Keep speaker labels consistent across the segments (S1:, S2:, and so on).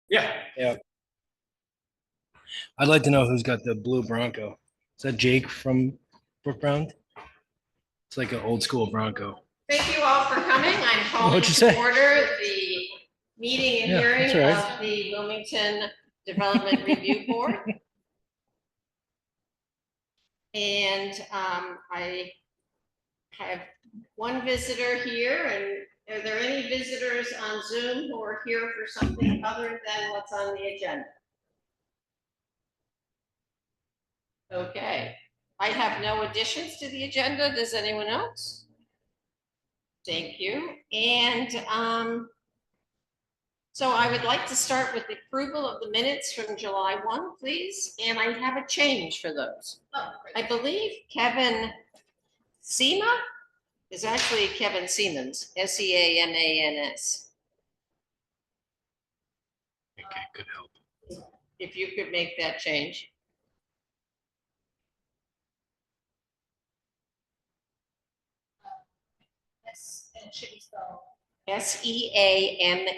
S1: Yeah.
S2: Yeah. I'd like to know who's got the blue Bronco. Is that Jake from Brookbound? It's like an old school Bronco.
S3: Thank you all for coming. I'm calling
S2: What'd you
S3: to
S2: say?
S3: order the meeting and
S2: Yeah,
S3: hearing
S2: that's all right.
S3: of the Wilmington Development Review Board. And I have one visitor here, and are there any visitors on Zoom who are here for something other than what's on the agenda? Okay, I have no additions to the agenda. Does anyone else? Thank you. And so I would like to start with the approval of the minutes from July 1, please. And I have a change for those. I believe Kevin Seema is actually Kevin Siemens, S-E-A-M-A-N-S.
S2: Okay, good help.
S3: If you could make that change.
S4: And should be spelled
S3: S-E-A-M-A-N-S.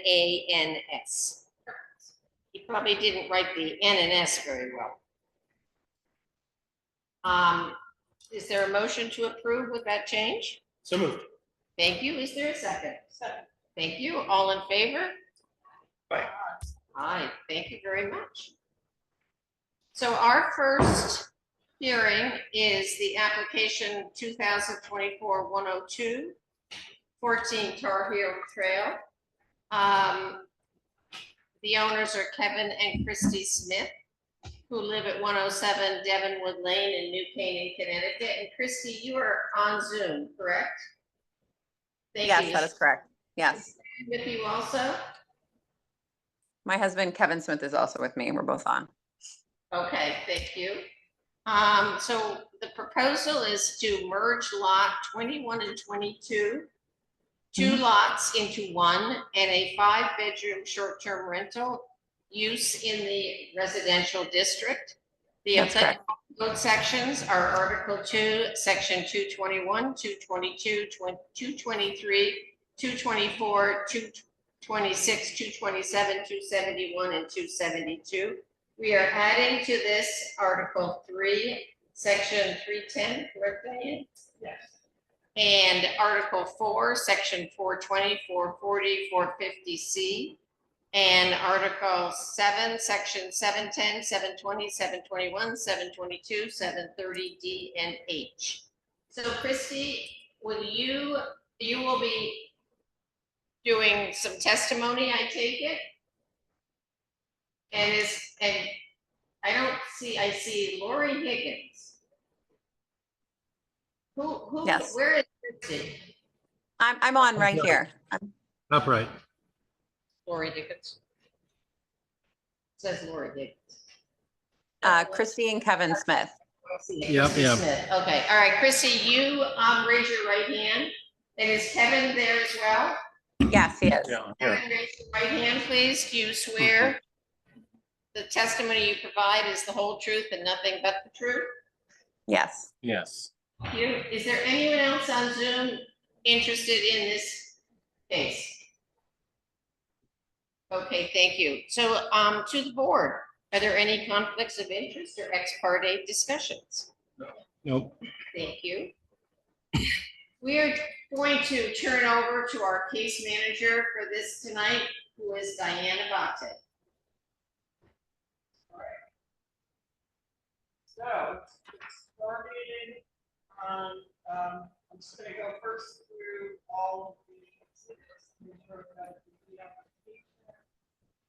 S3: He probably didn't write the N and S very well. Is there a motion to approve with that change?
S1: So moved.
S3: Thank you. Is there a second? Second. Thank you. All in favor?
S1: Bye.
S3: Aye. Thank you very much. So our first hearing is the application 2024-102, 14 Tar Heel Trail. The owners are Kevin and Christy Smith, who live at 107 Devonwood Lane in New Canaan, Connecticut. And Christy, you are on Zoom, correct? Thank
S5: Yes,
S3: you.
S5: that is correct. Yes.
S3: With you also?
S5: My husband, Kevin Smith, is also with me. We're both on.
S3: Okay, thank you. So the proposal is to merge lot 21 and 22, two lots into one, and a 5-bedroom short-term rental use in the residential district. The
S5: That's correct.
S3: code sections are Article 2, Section 221, 222, 223, 224, 226, 227, 271, and 272. We are adding to this Article 3, Section 310, correct, Diane?
S4: Yes.
S3: And Article 4, Section 420, 440, 450C, and Article 7, Section 710, 720, 721, 722, 730D, and H. So Christy, will you will be doing some testimony, I take it? And I don't see, I see Lori Higgins. Who,
S5: Yes.
S3: where is Christy?
S5: I'm on right here.
S2: Upright.
S3: Lori Higgins. It says Lori Higgins.
S5: Christy and Kevin Smith.
S2: Yep, yeah.
S3: Smith. Okay, all right, Christy, you raise your right hand. And is Kevin there as well?
S5: Yes, he is.
S1: Yeah.
S3: Kevin, raise your right hand, please. Do you swear the testimony you provide is the whole truth and nothing but the truth?
S5: Yes.
S1: Yes.
S3: Is there anyone else on Zoom interested in this case? Okay, thank you. So to the board, are there any conflicts of interest or ex parte discussions?
S2: Nope.
S3: Thank you. We are going to turn over to our case manager for this tonight, who is Diane Abate.
S4: So, it started on, I'm just gonna go first through all of the exhibits. Make sure that the application.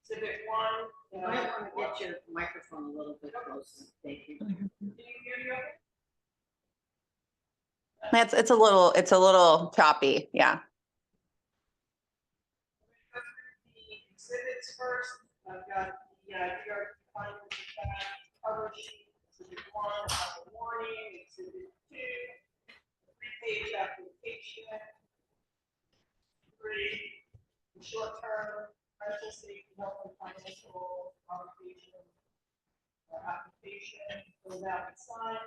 S4: Exhibit 1.
S3: You might want to get your microphone a little bit closer. Thank you.
S4: Can you hear me okay?
S5: It's a little choppy. Yeah.
S4: Go through the exhibits first. I've got the DRB findings cover sheet. Exhibit 1, the warning. Exhibit 2, 3-page application. 3, the short-term rental safety health and financial obligation application filled out and signed.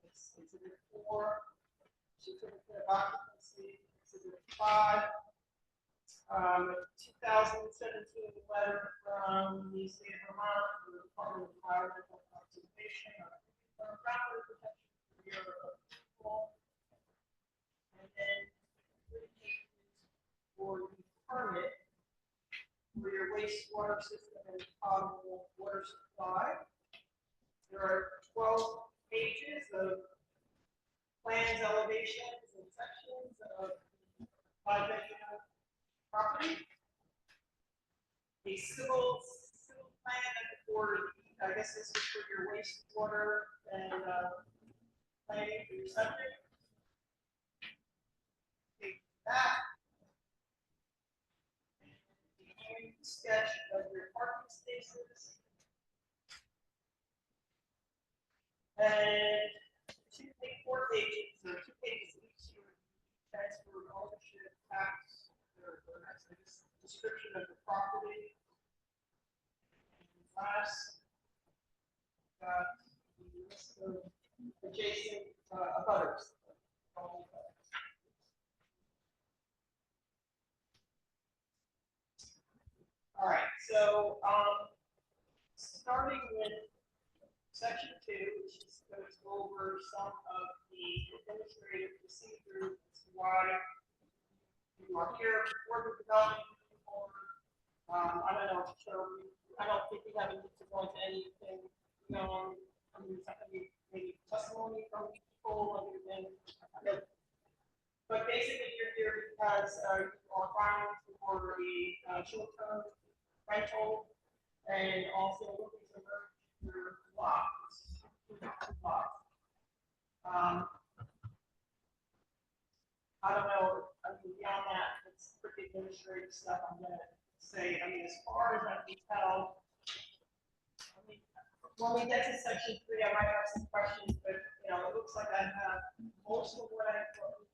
S4: Exhibit 4, certificate of occupancy. Exhibit 5, 2017 letter from wastewater system and potable water supply. There are 12 pages of plans, elevations, and sections of project property. A civil plan for, I guess this is for your wastewater and planning for your septic. Take that. And sketch of your parking spaces. And 4 pages, or 2 pages each year, transfer ownership, tax, or description of the property. And last, got the list of adjacent abutters. All right, so starting with section 2, which is goes over some of the administrative procedures, why you are here before the development board. I don't know, so I don't think we have need to go into anything, maybe testimony from people other than. But basically, you're here because you are filing for a short-term rental and also looking to merge your lots. I don't know, beyond that, it's pretty administrative stuff I'm gonna say. As far as I can tell, when we get to section 3, I might have some questions, but, it looks like I have most of what I put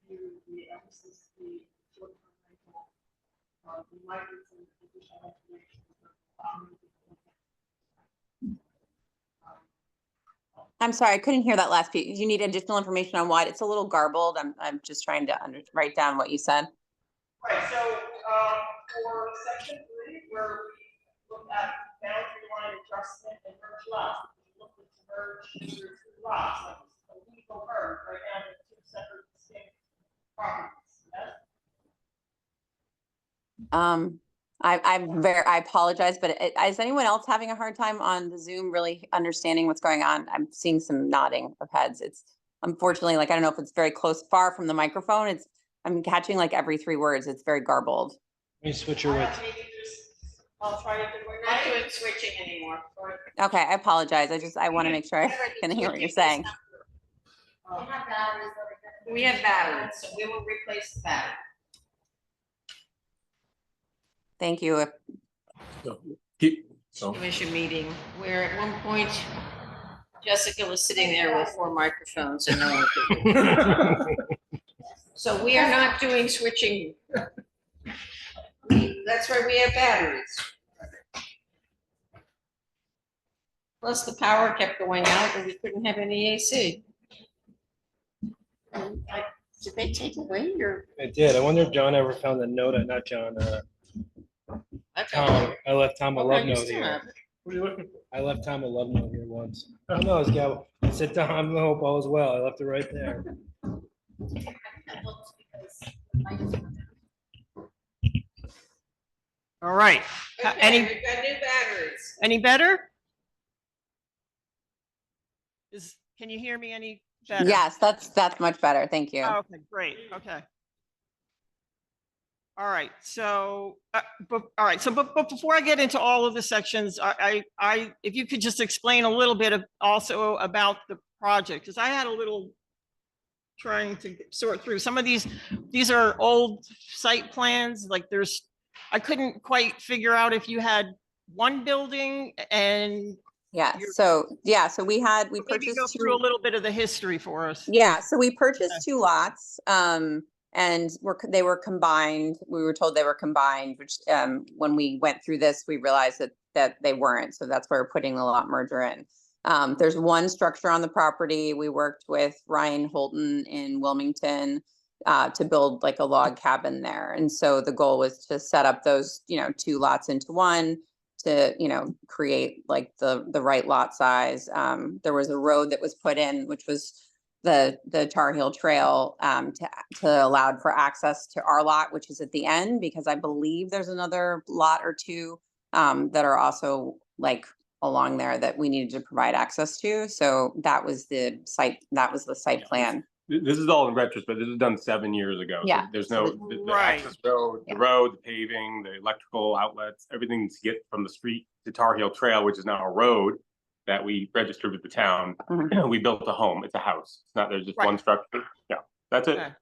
S4: the emphasis, the short-term rental. You might need some additional information.
S5: I'm sorry, I couldn't hear that last piece. You need additional information on what? It's a little garbled. I'm just trying to write down what you said.
S4: Right, so for section 3, where we look at boundary line adjustment and merge lots, we look to merge your 2 lots, like a legal merge, right now, they're 2 separate distinct properties. Yes?
S5: I apologize, but is anyone else having a hard time on the Zoom really understanding what's going on? I'm seeing some nodding of heads. It's unfortunately, I don't know if it's very far from the microphone. I'm catching every 3 words. It's very garbled.
S2: Let me switch your way.
S4: I'll try to do
S3: We're not doing switching anymore.
S5: Okay, I apologize. I want to make sure I can hear what you're saying.
S3: We have batteries, so we will replace the battery.
S5: Thank you.
S3: Commission meeting where at one point Jessica was sitting there with 4 microphones and no one could hear. So we are not doing switching. That's why we have batteries. Plus the power kept going out and we couldn't have any AC. Did they take away your?
S2: I did. I wonder if John ever found a note. Not John. Tom. I left Tom a love note here.
S1: What are you looking for?
S2: I left Tom a love note here once. I don't know. This guy. I said, Tom, I hope all is well. I left it right there.
S4: All right.
S3: Okay, we've got new batteries.
S4: Any better? Can you hear me any better?
S5: Yes, that's much better. Thank you.
S4: Oh, okay, great. Okay. All right. So, but before I get into all of the sections, if you could just explain a little bit also about the project, because I had a little trying to sort through some of these are old site plans. I couldn't quite figure out if you had one building and.
S5: Yeah. So we purchased
S4: go through a little bit of the history for us.
S5: Yeah. So we purchased 2 lots, and they were combined. We were told they were combined, which when we went through this, we realized that they weren't. So that's why we're putting the lot merger in. There's 1 structure on the property. We worked with Ryan Holton in Wilmington to build a log cabin there. And so the goal was to set up those, 2 lots into 1 to, create the right lot size. There was a road that was put in, which was the Tar Heel Trail to allow for access to our lot, which is at the end, because I believe there's another lot or two that are also like along there that we needed to provide access to. So that was the site plan.
S1: This is all in retrospect. This was done 7 years ago. So
S5: Yeah.
S1: there's
S5: So
S1: no,
S5: the-
S1: the
S4: Right.
S1: access road, the
S5: Yeah.
S1: road, the paving, the electrical outlets, everything to get from the street to Tar Heel Trail, which is now a road that we registered with the town.
S5: Mhm.
S1: We built a home. It's a house. It's not, there's just
S4: Right.
S1: one structure. Yeah, that's it.
S4: Okay.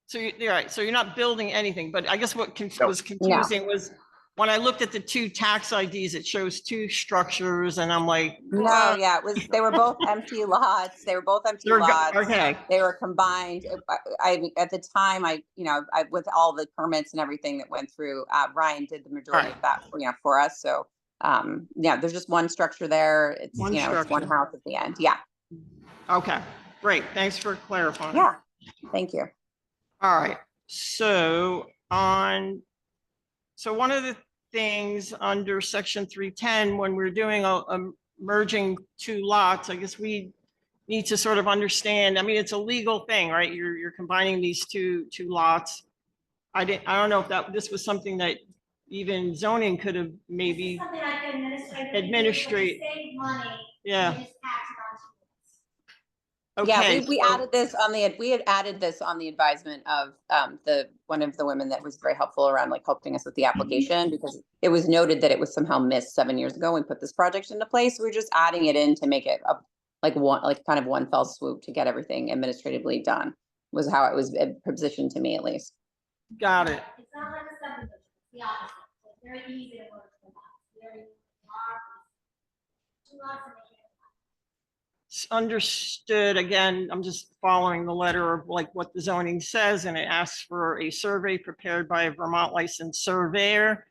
S4: So you're right. So you're not building anything, but I guess what
S1: No.
S4: was confusing was when I looked at the two tax IDs, it shows two structures and I'm like,
S5: No, yeah, they were both empty lots. They were both empty
S4: they're
S5: lots.
S4: okay.
S5: They were combined. At the time, with all the permits and everything that went through, Ryan did the majority of that, for us. So, yeah, there's just one structure there. It's,
S4: One
S5: it's one
S4: structure.
S5: house at the end. Yeah.
S4: Okay, great. Thanks for clarifying.
S5: Yeah. Thank you.
S4: All right, so one of the things under section 310, when we're doing a merging two lots, I guess we need to sort of understand, I mean, it's a legal thing, right? You're combining these two lots. I don't know if this was something that even zoning could have maybe,
S6: Something I can
S4: administrate.
S6: Save money.
S4: yeah,
S6: And just tax it on to us.
S5: Yeah,
S4: okay.
S5: we
S4: so-
S5: added this we had added this on the advisement of one of the women that was very helpful around like helping us with the application, because it was noted that it was somehow missed 7 years ago when we put this project into place. We're just adding it in to make it kind of one fell swoop to get everything administratively done, was how it was positioned to me, at least.
S4: Got it.
S6: It's not like a subdivision, it's the opposite. It's very easy to work with that. It's very hard. Two lots and a
S4: Understood. Again, I'm just following the letter of like what the zoning says, and it asks for a survey prepared by a Vermont licensed surveyor.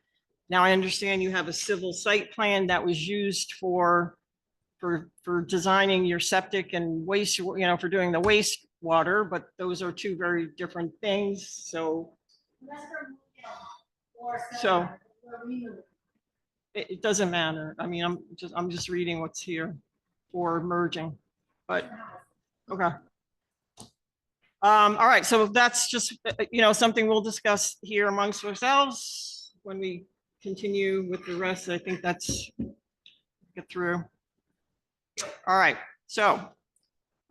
S4: Now, I understand you have a civil site plan that was used for designing your septic and waste, for doing the wastewater, but those are two very different things. So
S6: unless we're moving it or
S4: So-
S6: we're removing.
S4: it doesn't matter. I mean, I'm just reading what's here for merging, but okay. All right, so that's just, something we'll discuss here amongst ourselves when we continue with the rest. I think that's get through. All right, so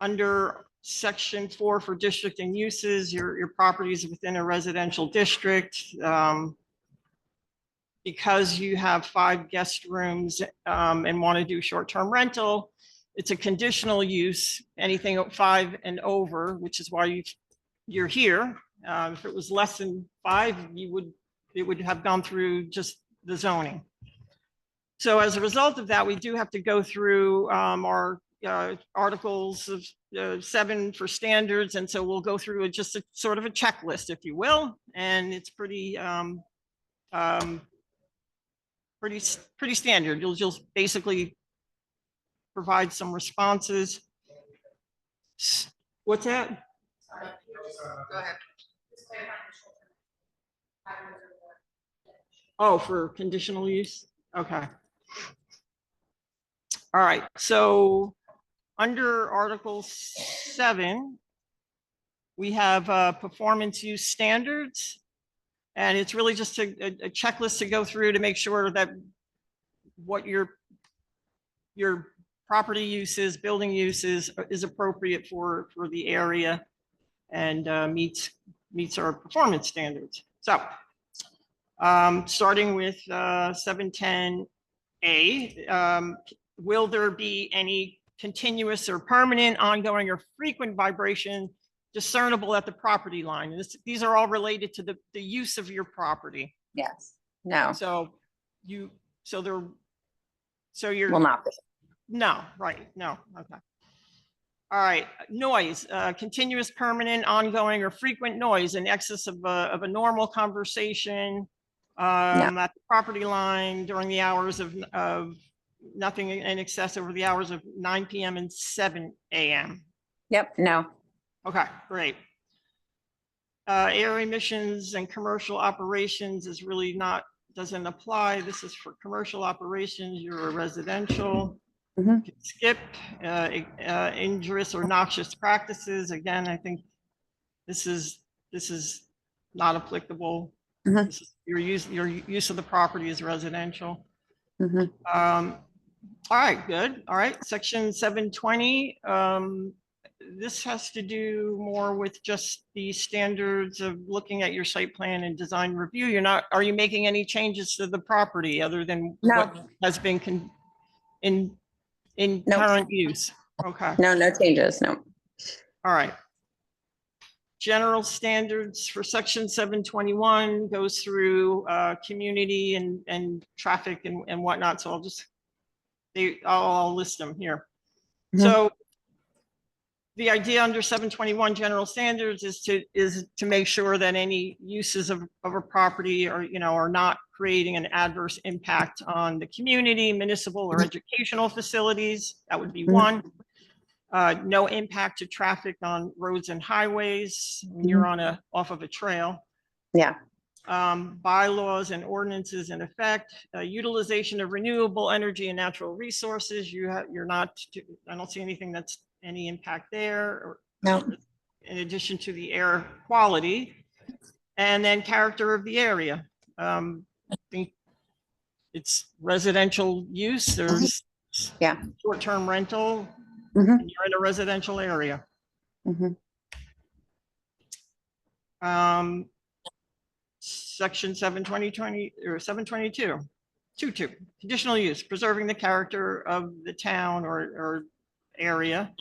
S4: under section 4 for district and uses, your property is within a residential district. Because you have 5 guest rooms and want to do short-term rental, it's a conditional use, anything 5 and over, which is why you're here. If it was less than 5, it would have gone through just the zoning. So as a result of that, we do have to go through our articles of 7 for standards. And so we'll go through just a sort of a checklist, if you will. And it's pretty standard. You'll just basically provide some responses. What's that?
S3: Go ahead.
S4: Oh, for conditional use? Okay. All right, so under Article 7, we have performance use standards. And it's really just a checklist to go through to make sure that what your property uses, building uses is appropriate for the area and meets our performance standards. So starting with 710A, will there be any continuous or permanent, ongoing, or frequent vibration discernible at the property line? And these are all related to the use of your property.
S5: Yes. No.
S4: So you're
S5: Will not be.
S4: no, right, no, okay. All right, noise, continuous, permanent, ongoing, or frequent noise in excess of a normal conversation at the property line during the hours of nothing in excess over the hours of 9 p.m. and 7 a.m.
S5: Yep. No.
S4: Okay, great. Air emissions and commercial operations is really doesn't apply. This is for commercial operations. You're a residential.
S5: Mhm.
S4: Skip, injurious or noxious practices. Again, I think this is not applicable.
S5: Mhm.
S4: This is your use of the property is residential.
S5: Mhm.
S4: All right, good. All right, section 720. This has to do more with just the standards of looking at your site plan and design review. Are you making any changes to the property other than
S5: No.
S4: what has been in
S5: No.
S4: current use? Okay,
S5: No changes, no.
S4: all right. General standards for section 721 goes through community and traffic and whatnot. So I'll list them here.
S5: Mhm.
S4: So the idea under 721 general standards is to make sure that any uses of a property are not creating an adverse impact on the community, municipal or educational facilities. That would be one. No impact to traffic on roads and highways when you're off of a trail.
S5: Yeah.
S4: Bylaws and ordinances in effect, utilization of renewable energy and natural resources. I don't see anything that's any impact there.
S5: No.
S4: In addition to the air quality, and then character of the area. I think it's residential use. There's short-term rental,
S5: Mhm.
S4: and you're in a residential area.
S5: Mhm.
S4: Section 720 or 722, 22, conditional use, preserving the character of the town or area.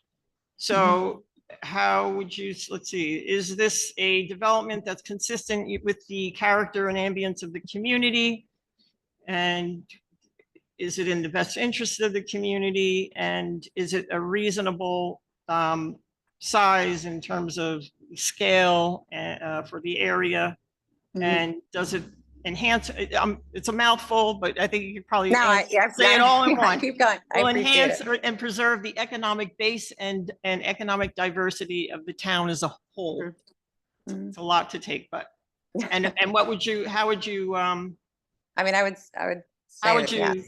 S4: So how would you, let's see, is this a development that's consistent with the character and ambience of the community? And is it in the best interest of the community? And is it a reasonable size in terms of scale for the area? And does it enhance, it's a mouthful, but I think you could probably say it all in one.
S5: Keep going.
S4: Will enhance and preserve the economic base and economic diversity of the town as a whole.
S5: Mhm.
S4: It's a lot to take, but, and how would you,
S5: I mean, I would
S4: how would
S5: say,
S4: you,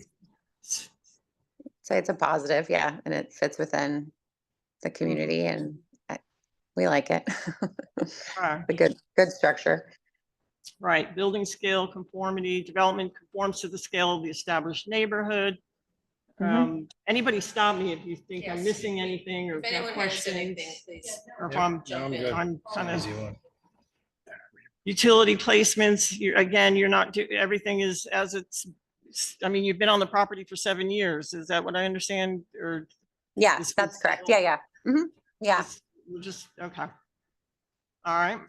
S5: say it's a positive, yeah, and it fits within the community, and we like it. A good structure.
S4: right, building scale, conformity, development conforms to the scale of the established neighborhood. Anybody stop me if you think I'm
S3: Yes.
S4: missing anything or
S3: If
S4: if you have
S3: anyone has
S4: questions.
S3: anything, please.
S4: Or if
S2: Yep,
S4: I'm,
S2: no, I'm good.
S4: I'm kind of
S2: Easy one.
S4: utility placements. You're not everything is as it's. I mean, you've been on the property for 7 years. Is that what I understand? Or
S5: Yeah,
S4: this
S5: that's
S4: was-
S5: correct. Yeah. Yeah.
S4: we're just okay. All right.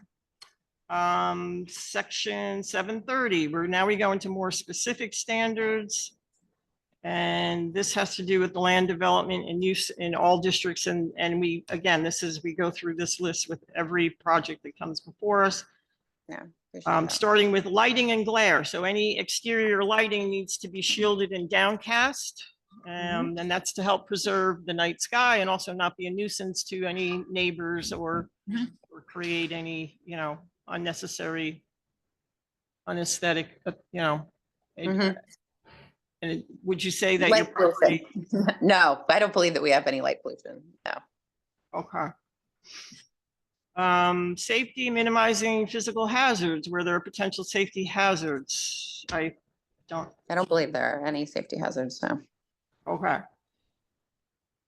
S4: Section 730. We go into more specific standards. And this has to do with the land development and use in all districts. And we go through this list with every project that comes before us.
S5: Yeah. Appreciate that.
S4: Starting with lighting and glare. So any exterior lighting needs to be shielded and downcast. And that's to help preserve the night sky and also not be a nuisance to any neighbors or create any, unnecessary, unaesthetic, and would you say that your
S5: Light pollution.
S4: property?
S5: No, I don't believe that we have any light pollution. No.
S4: Okay. Safety, minimizing physical hazards where there are potential safety hazards. I don't
S5: believe there are any safety hazards. No.
S4: Okay.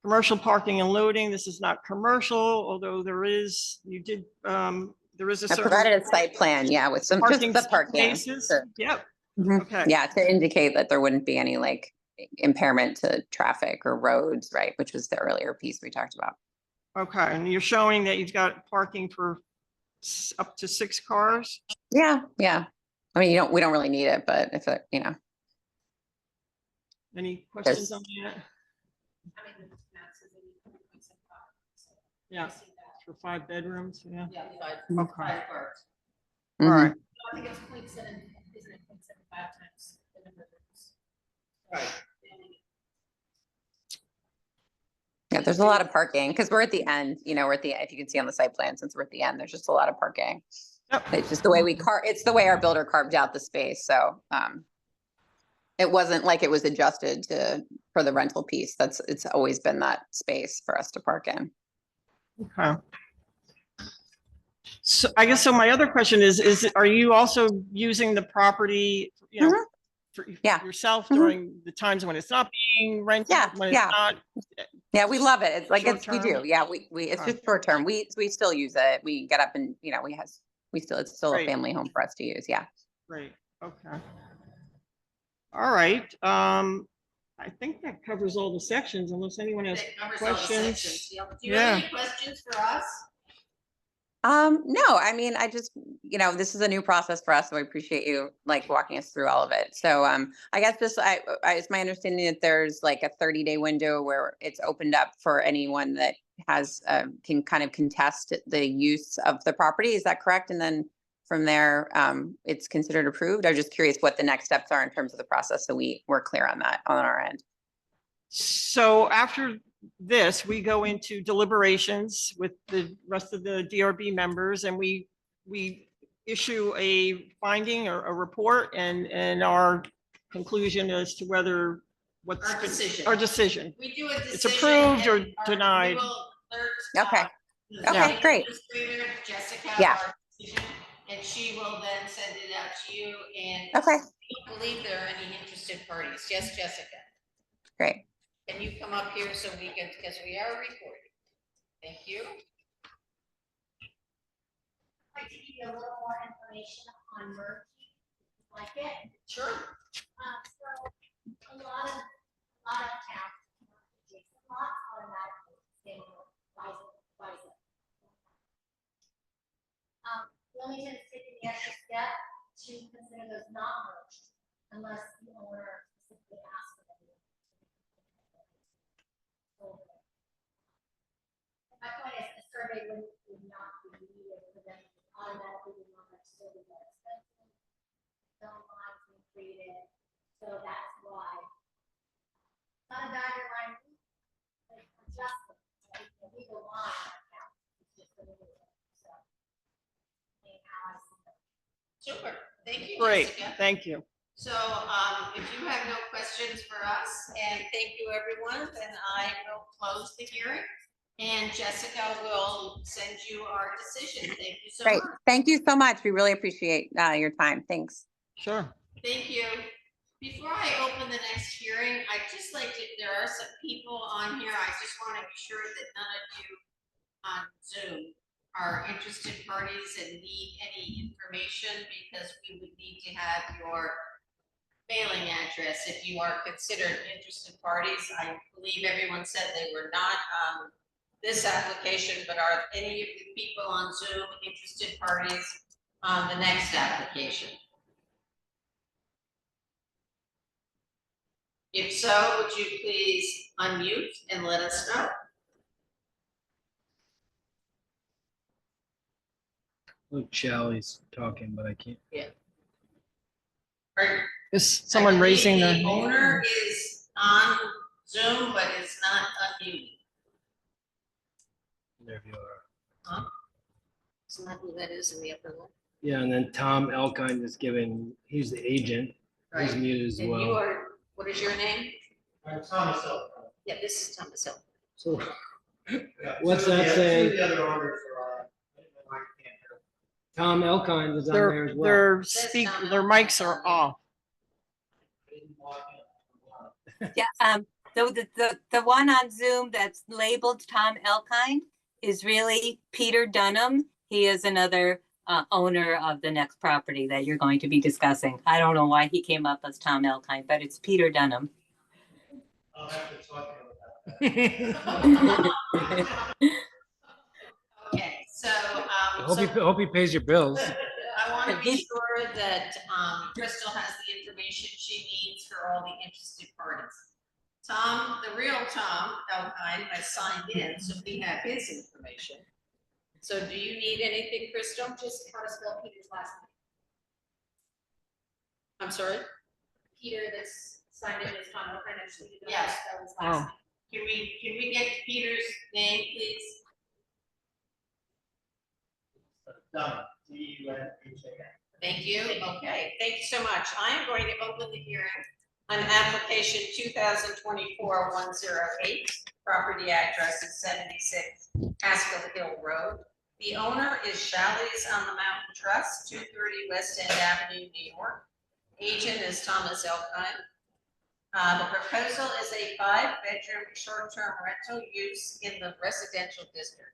S4: Commercial parking and loading. This is not commercial, although there is a
S5: I
S4: certain
S5: provided a site plan, yeah, with some just the parking.
S4: spaces.
S5: Sure.
S4: Yep.
S5: Mhm.
S4: Okay.
S5: Yeah, to indicate that there wouldn't be any like impairment to traffic or roads, right? Which was the earlier piece we talked about.
S4: Okay. And you're showing that you've got parking for up to 6 cars.
S5: Yeah. I mean, we don't really need it, but if it,
S4: Any questions on that? Yeah. For 5 bedrooms. Yeah.
S3: Yeah,
S4: Okay.
S3: 5 cars.
S4: All right.
S6: I think it's 0.7, isn't it 0.75 times the number of rooms?
S3: Right.
S5: Yeah, there's a lot of parking because we're at the end, if you can see on the site plan, since we're at the end, there's just a lot of parking.
S4: Yep.
S5: It's just the way it's the way our builder carved out the space. So, It wasn't like it was adjusted for the rental piece. It's always been that space for us to park in.
S4: Okay. So I guess, so my other question is, are you also using the property, you know,
S5: Mhm.
S4: for
S5: Yeah.
S4: yourself
S5: Mhm.
S4: during the times when it's not being rented,
S5: Yeah,
S4: when it's
S5: yeah.
S4: not?
S5: Yeah, we love it. It's like, we
S4: Short-term?
S5: do. Yeah, it's
S4: Okay.
S5: just short term. We still use it. We get up and, it's still a
S4: Great.
S5: family home for us to use. Yeah.
S4: Great, okay. All right, I think that covers all the sections unless anyone has
S3: That covers all the
S4: questions.
S3: sections. Yep. Do you have
S4: Yeah.
S3: any questions for us?
S5: No, I mean, I just, this is a new process for us, so I appreciate you like walking us through all of it. So, I guess just, it's my understanding that there's like a 30-day window where it's opened up for anyone that has, can kind of contest the use of the property. Is that correct? And then from there, it's considered approved. I'm just curious what the next steps are in terms of the process. So we're clear on that on our end.
S4: So after this, we go into deliberations with the rest of the DRB members, and we issue a finding or a report and our conclusion as to whether what's
S3: Our decision.
S4: our decision.
S3: We do a decision.
S4: It's approved or
S3: and
S4: denied.
S3: we will alert,
S5: Okay.
S3: the
S5: Okay,
S3: zoning
S5: great.
S3: administrator, Jessica,
S5: Yeah.
S3: our decision, and she will then send it out to you. And
S5: Okay,
S3: I don't believe there are any interested parties. Yes, Jessica.
S5: great.
S3: Can you come up here so we can, because we are recording. Thank you.
S6: I'd like to give you a little more information on merging, like it.
S3: Sure.
S6: So a lot of towns, adjacent lots automatically stay buys it. Wilmington is taking the extra step to consider those not merged unless the owner specifically asks for them. My point is, the survey would not be needed for them to automatically be on that survey that expensive. No lines being created, so that's why. Not a guideline, like adjustment, like a legal line account, it's just a little bit, so. How I see it.
S3: Super. Thank you,
S4: Great,
S3: Jessica.
S4: thank you.
S3: So if you have no questions for us, and thank you, everyone, then I will close the hearing. And Jessica will send you our decision. Thank you so
S5: Great.
S3: much.
S5: Thank you so much. We really appreciate your time. Thanks.
S4: Sure.
S3: Thank you. Before I open the next hearing, I'd just like to, there are some people on here, I just want to be sure that none of you on Zoom are interested parties and need any information, because we would need to have your mailing address if you are considered interested parties. I believe everyone said they were not on this application, but are any of the people on Zoom interested parties on the next application? If so, would you please unmute and let us know?
S2: Look, Charlie's talking, but I can't.
S3: Or-
S4: Is
S3: I
S4: someone
S3: believe
S4: raising their
S3: the
S4: hand?
S3: owner is on Zoom, but is not unmuted.
S2: There you are.
S3: Huh? Isn't that who that is in the upper left?
S2: Yeah, and then Tom Elkind is given, he's the agent. He's
S3: Right.
S2: muted as
S3: And you
S2: well.
S3: are, what is your name?
S7: I'm Thomas Hill.
S3: Yeah, this is Thomas Hill.
S2: So
S7: Yeah,
S2: what's
S7: two of
S2: that
S7: the-
S2: say?
S7: Two of the other owners are, I can't hear.
S2: Tom Elkind is on there as well.
S4: Their mics are off.
S7: I didn't walk in.
S8: Yeah, so the one on Zoom that's labeled Tom Elkind is really Peter Dunham. He is another owner of the next property that you're going to be discussing. I don't know why he came up as Tom Elkind, but it's Peter Dunham.
S7: I'll have to talk to him about that.
S3: Okay, so,
S2: Hope he pays your bills.
S3: I want to be sure that Crystal has the information she needs for all the interested parties. Tom, the real Tom Elkind has signed in, so we have his information. So do you need anything, Crystal?
S6: Just how to spell Peter's last name.
S3: I'm sorry?
S6: Peter that's signed in as Tom Elkind, I just needed to know
S3: Yes.
S6: how to spell his last
S4: Oh.
S6: name.
S3: Can we get Peter's name, please?
S7: Done. D-U-N-H-A-N.
S3: Thank you. Okay, thank you so much. I am going to open the hearing On application 2024-108, property address is 76 Haskell Hill Road. The owner is Shalley's on the Mountain Trust, 230 West End Avenue, New York. Agent is Thomas Elkheim. The proposal is a 5-bedroom short-term rental use in the residential district.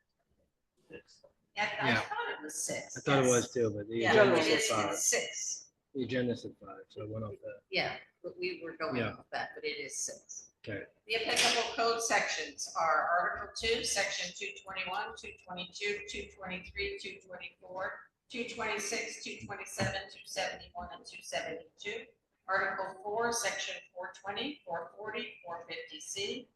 S3: I
S2: Yeah.
S3: thought it was 6.
S2: I thought it
S3: yes.
S2: was too, but the
S3: Yeah,
S2: agenda
S3: it
S2: said
S3: is,
S2: 5.
S3: it's 6.
S2: The agenda said 5, so I went off that.
S3: Yeah, but we were going
S2: Yeah.
S3: off that, but it is 6.
S2: Okay.
S3: The applicable code sections are Article 2, Section 221, 222, 223, 224, 226, 227, 271, and 272. Article 4, Section 420, 440, 450C.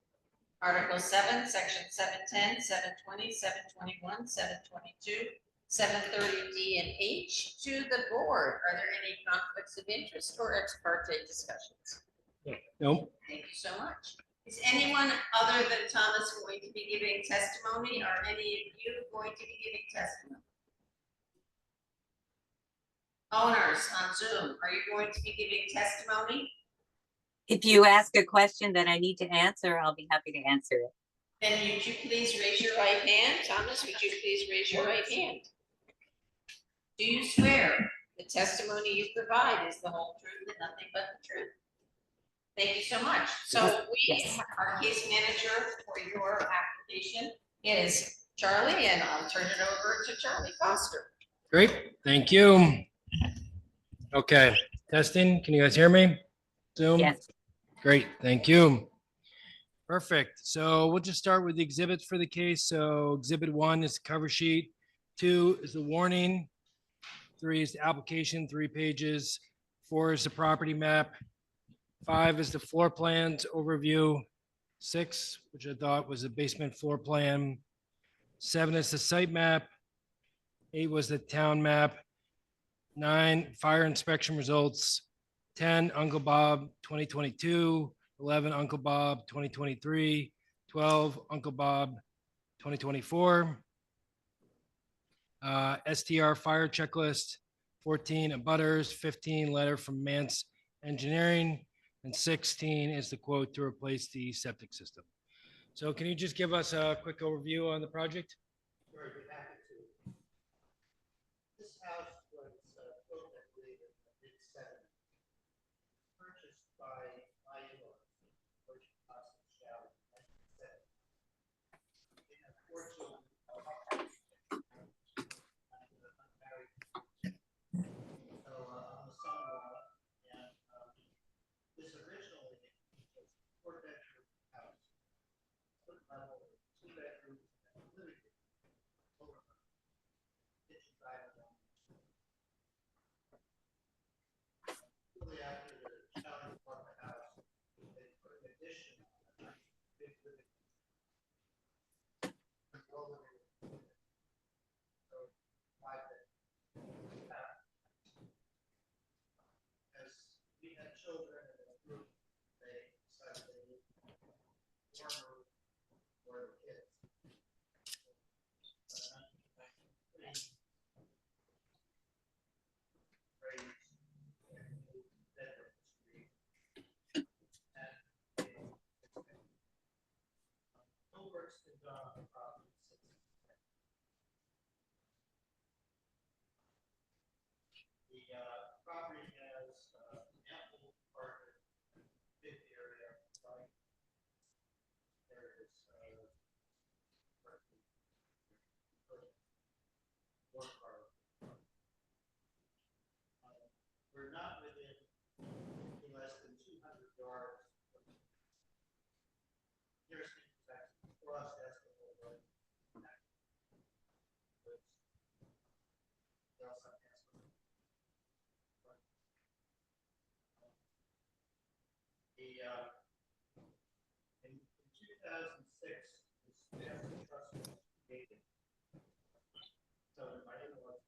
S3: Article 7, Section 710, 720, 721, 722, 730D and H. To the board, are there any conflicts of interest or ex parte discussions?
S2: Nope.
S3: Thank you so much. Is anyone other than Thomas going to be giving testimony? Are any of you going to be giving testimony? Owners on Zoom, are you going to be giving testimony?
S8: If you ask a question that I need to answer, I'll be happy to answer it.
S3: Then would you please raise your right hand? Thomas, would you please raise your right hand? Do you swear the testimony you provide is the whole truth and nothing but the truth? Thank you so much. So
S8: Yes.
S3: our case manager for your application is Charlie, and I'll turn it over to Charlie Foster.
S2: Great. Thank you. Okay. Testing. Can you guys hear me? Zoom?
S8: Yes.
S2: Great. Thank you. Perfect. So we'll just start with the exhibits for the case. So exhibit 1 is the cover sheet. 2 is the warning. 3 is the application, 3 pages. 4 is the property map. 5 is the floor plans overview. 6, which I thought was the basement floor plan. 7 is the site map. 8 was the town map. 9, fire inspection results. 10, Uncle Bob 2022. 11, Uncle Bob 2023. 12, Uncle Bob 2024. STR fire checklist. 14, abutters. 15, letter from Mance Engineering. And 16 is the quote to replace the septic system. So can you just give us a quick overview on the project?
S7: Very happy to. This house was built, I believe, in the mid-70s. Purchased by my in-laws, Bush House and Shalley, in 1970. They have 4 children. I'm unmarried. So I'm a son-in-law, and this originally was a 4-bedroom house. Split level, 2 bedrooms, and a living room. Kitchen, dining room. Shortly after the Shalley bought the house, they put an addition on a nice big living room. Well, living room. So 5 bedrooms. As we had children in a group, they decided they needed more room for the kids. Work's been done on the property since. The property has ample parking, big area, right? There is parking. One car. We're not within less than 200 yards of nearest intersection for us. That's the whole road. In 2006, this family trust was created. So my in-laws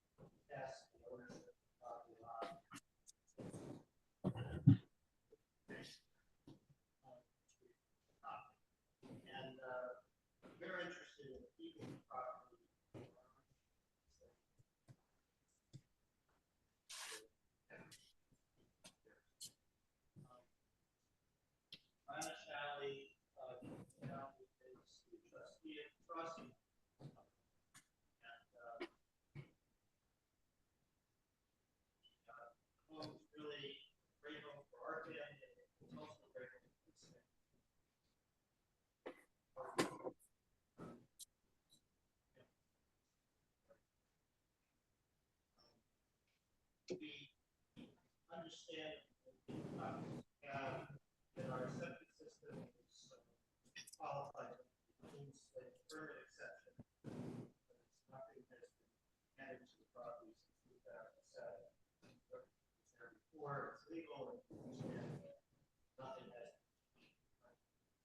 S7: passed the ownership of the property lot. And we're interested in keeping the property. understand that our septic system is qualified to use a permit exception. Nothing has been added to the property since 2007. Before it's legal and understand that nothing has.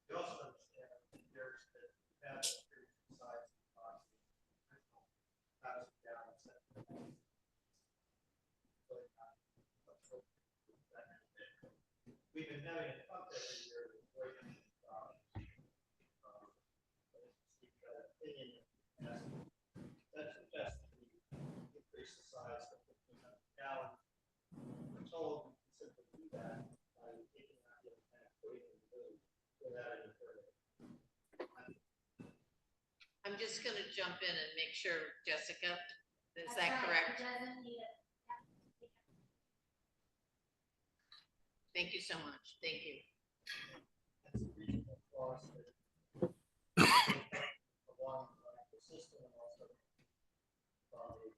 S7: We also understand that there's the have a period of size of the property. House down and septic. We've been having a pump every year with very many problems. That suggests that we increase the size of 1,500 gallons. We're told we can simply do that by taking out the tank weight in the blue without any further.
S3: I'm just gonna jump in and make sure, Jessica, is
S6: That's
S3: that
S6: right,
S3: correct?
S6: It doesn't need it.
S3: Thank you so much. Thank you.
S7: That's a reasonable cost that along the system and also probably.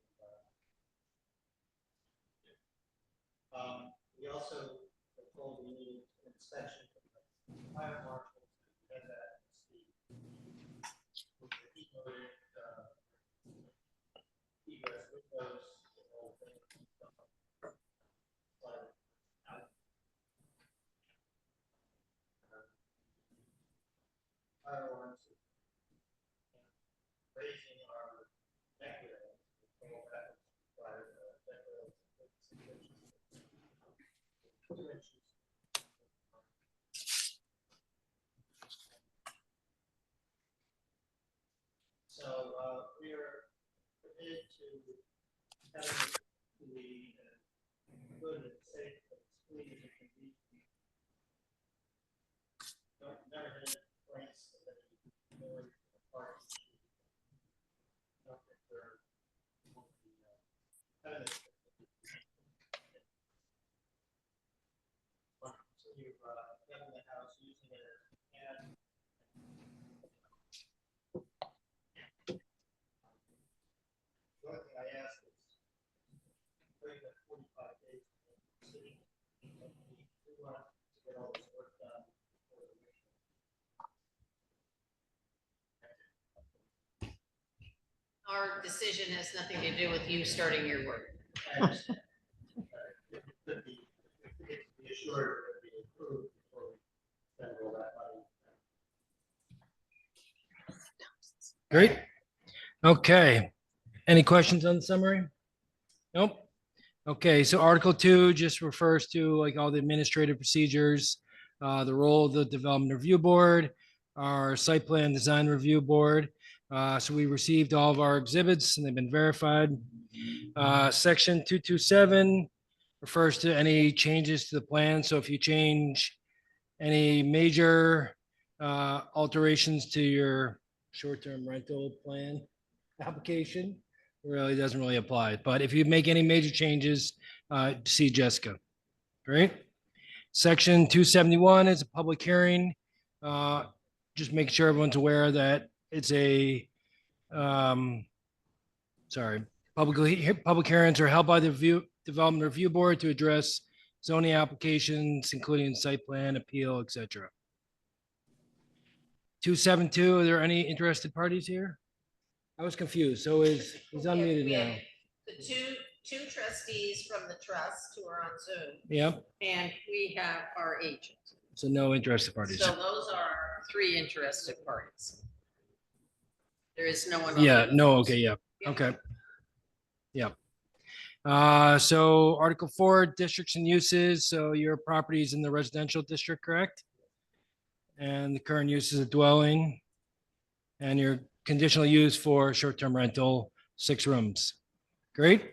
S7: We also were told we needed an inspection from the fire marshal to get that egress windows and all the things. Fire alarms, raising our deck rails, all that required deck rails. 2 inches. So we are committed to having the good and safe and clean as it can be. Never had any complaints of any noise in the park. Not that there won't be evidence. Continue having the house using it as a can. The only thing I ask is, wait that 45 days in the city, and we want to get all this work done before the winter.
S3: Our decision has nothing to do with you starting your work.
S7: I understand. It could be assured that it be approved before we spend all that money.
S2: Great. Okay. Any questions on the summary? Nope. Okay, so Article 2 just refers to like all the administrative procedures, the role of the Development Review Board, our Site Plan Design Review Board. So we received all of our exhibits and they've been verified. Section 227 refers to any changes to the plan. So if you change any major alterations to your short-term rental plan application, really doesn't really apply. But if you make any major changes, see Jessica. Great. Section 271 is a public hearing. Just make sure everyone's aware that it's a, public hearings are held by the Development Review Board to address zoning applications, including site plan, appeal, etc. 272, are there any interested parties here? I was confused. So he's unmuted
S3: We have
S2: now.
S3: The two trustees from the trust who are on Zoom,
S2: Yep.
S3: and we have our agent.
S2: So no interested parties.
S3: So those are 3 interested parties. There is no one.
S2: Yeah,
S3: on
S2: no, okay, yeah, okay. Yeah. So Article 4, districts and uses. So your property is in the residential district, correct? And the current use is a dwelling. And your conditional use for short-term rental, 6 rooms. Great.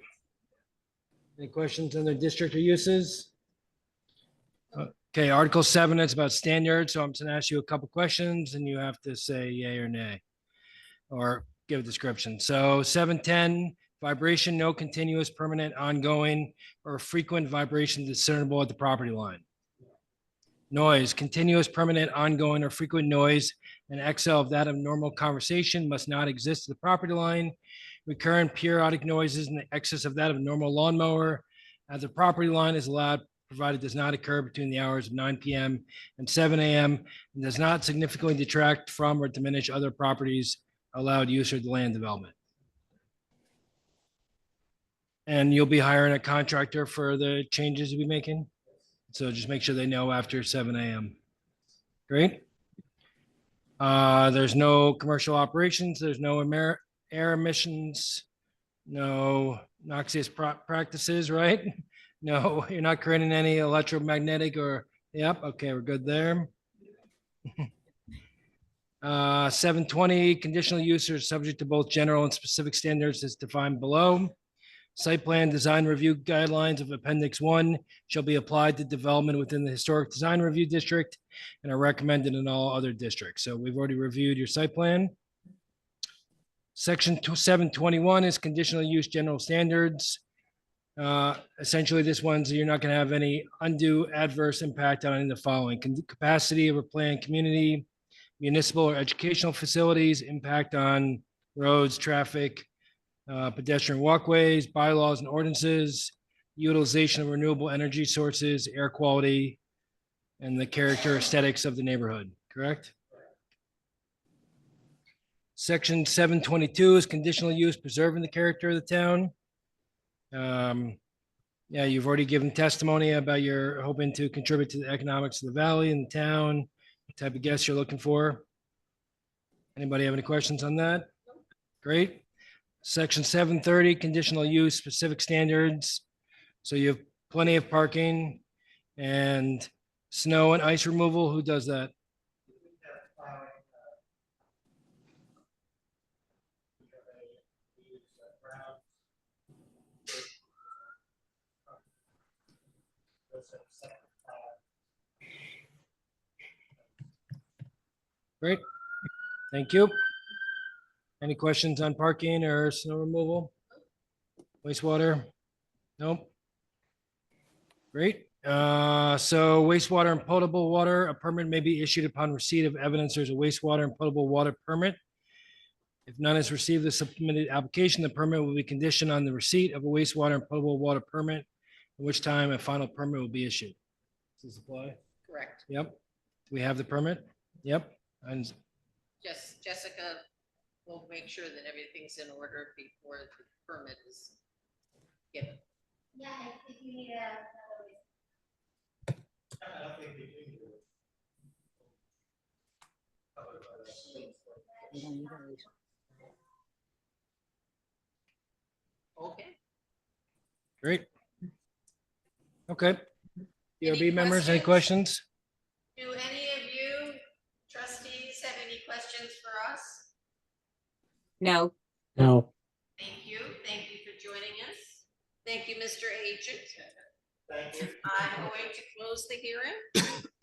S2: Any questions on the district or uses? Okay, Article 7 is about standards. So I'm just gonna ask you a couple questions and you have to say yay or nay, or give a description. So 710, vibration, no continuous, permanent, ongoing, or frequent vibration discernible at the property line. Noise, continuous, permanent, ongoing, or frequent noise, and excess of that of normal conversation must not exist at the property line. Recurrent periodic noises in the excess of that of normal lawnmower at the property line is allowed provided does not occur between the hours of 9 PM and 7 AM and does not significantly detract from or diminish other properties allowed use or the land development. And you'll be hiring a contractor for the changes you'll be making? So just make sure they know after 7 AM. Great. There's no commercial operations, there's no air emissions, no noxious practices, right? No, you're not creating any electromagnetic or, yep, okay, we're good there. 720, conditional use are subject to both general and specific standards as defined below. Site plan design review guidelines of Appendix 1 shall be applied to development within the Historic Design Review District and are recommended in all other districts. So we've already reviewed your site plan. Section 721 is conditional use general standards. Essentially, this one's you're not going to have any undue adverse impact on any of the following: capacity of a planned community, municipal or educational facilities, impact on roads, traffic, pedestrian walkways, bylaws and ordinances, utilization of renewable energy sources, air quality, and the character aesthetics of the neighborhood, correct? Section 722 is conditional use preserving the character of the town. Yeah, you've already given testimony about your hoping to contribute to the economics of the valley and the town, the type of guests you're looking for. Anybody have any questions on that? Great. Section 730, conditional use, specific standards. So you have plenty of parking and snow and ice removal. Who does that? Great. Thank you. Any questions on parking or snow removal? Wastewater? Nope. Great. So wastewater and potable water, a permit may be issued upon receipt of evidence there's a wastewater and potable water permit. If none is received, the submitted application, the permit will be conditioned on the receipt of a wastewater and potable water permit, at which time a final permit will be issued. Does this apply?
S3: Correct.
S2: Yep. We have the permit? Yep. And
S3: Jessica will make sure that everything's in order before the permit is given.
S6: Yeah, if you need another.
S7: I don't think we do.
S3: Okay.
S2: great. Okay.
S3: Any
S2: DRB members, any questions?
S3: Do any of you trustees have any questions for us?
S8: No,
S9: No.
S3: Thank you. Thank you for joining us. Thank you, Mr. Agent.
S7: Thank you.
S3: I'm going to close the hearing.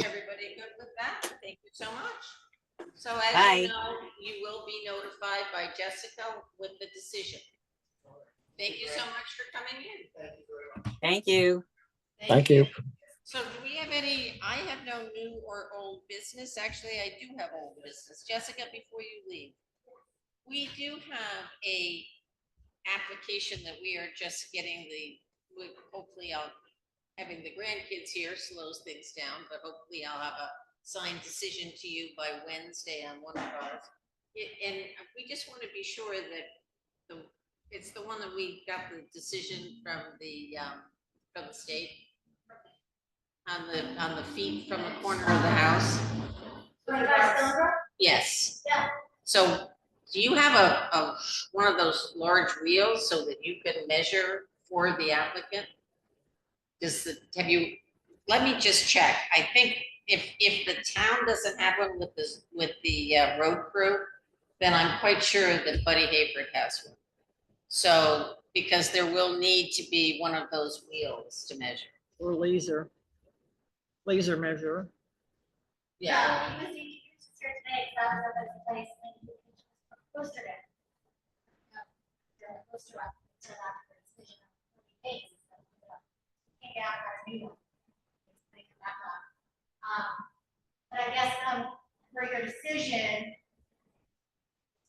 S3: Everybody good with that? Thank you so much. So as
S8: Bye.
S3: you know, you will be notified by Jessica with the decision. Thank you so much for coming in.
S7: Thank you very much.
S8: thank you.
S9: Thank you.
S3: So do we have any, I have no new or old business. Actually, I do have old business. Jessica, before you leave, we do have a application that we are just getting hopefully having the grandkids here slows things down, but hopefully I'll have a signed decision to you by Wednesday on one of ours. And we just want to be sure that it's the one that we got the decision from the state on the feet from the corner of the house. Yes.
S6: Yeah.
S3: So do you have one of those large wheels so that you can measure for the applicant? Let me just check. I think if the town doesn't have one with the road crew, then I'm quite sure that Buddy Hayford has one. So, because there will need to be one of those wheels to measure.
S4: Or laser measure.
S3: Yeah.
S6: He was introduced here today, so that was the place, and he posted it. The poster up, so that the decision of the case. Can't get out our new one. They come back up. But I guess, for your decision,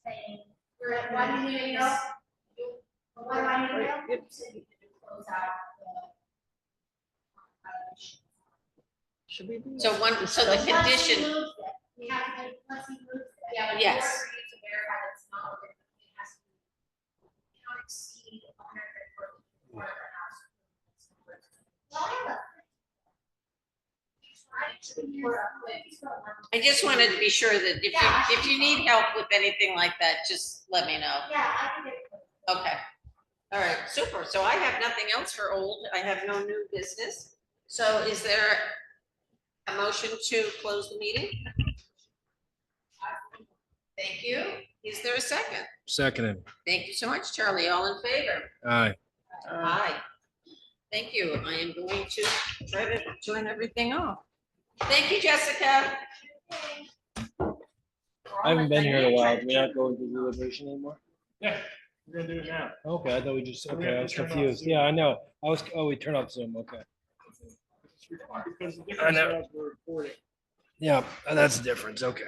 S6: saying, we're at one meeting, what do I need to know?
S4: Right,
S6: So you can close out the violation.
S4: Should we?
S3: So the
S6: Once he
S3: condition,
S6: moves it, we have to, once he moves it.
S3: Yeah,
S6: in
S3: yes.
S6: order for you to verify that it's not within, it has to be, cannot exceed 140 for the house.
S3: I just wanted to be sure that if you need help with anything like that, just let me know.
S6: Yeah, I can get it.
S3: Okay. All right, super. So I have nothing else for old. I have no new business. So is there a motion to close the meeting? Thank you. Is there a second?
S2: Seconded.
S3: Thank you so much, Charlie. All in favor?
S2: Aye.
S3: Aye. Thank you. I am going to try to join everything off. Thank you, Jessica.
S2: I haven't been here in a while. Do we not go into deliberation anymore?
S1: Yeah, we're gonna do it now.
S2: Okay, I thought we just,
S1: We have
S2: okay,
S1: to
S2: I was
S1: turn off
S2: confused.
S1: Zoom.
S2: Yeah, I know. We turned off Zoom, okay.
S1: Because the
S2: I
S1: difference
S2: know.
S1: is we're recording.
S2: Yeah, that's the difference, okay.